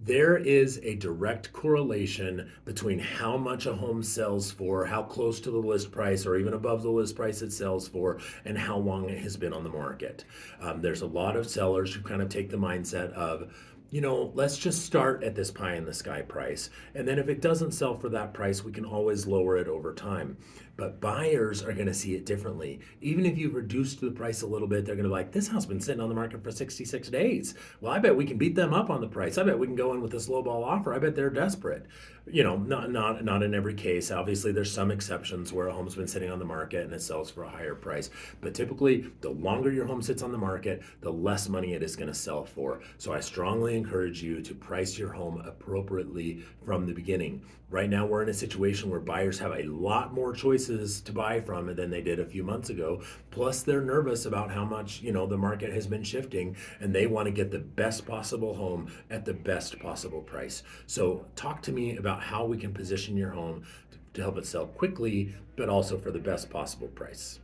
There is a direct correlation between how much a home sells for, how close to the list price, or even above the list price it sells for, and how long it has been on the market. There's a lot of sellers who kind of take the mindset of, let's just start at this pie in the sky price. And then if it doesn't sell for that price, we can always lower it over time. But buyers are going to see it differently. Even if you reduce the price a little bit, they're going to be like, this house has been sitting on the market for 66 days. Well, I bet we can beat them up on the price. I bet we can go in with this low ball offer. I bet they're desperate. Not in every case. Obviously, there's some exceptions where a home's been sitting on the market and it sells for a higher price. But typically, the longer your home sits on the market, the less money it is going to sell for. So I strongly encourage you to price your home appropriately from the beginning. Right now, we're in a situation where buyers have a lot more choices to buy from than they did a few months ago. Plus, they're nervous about how much, the market has been shifting, and they want to get the best possible home at the best possible price. So talk to me about how we can position your home to help it sell quickly, but also for the best possible price.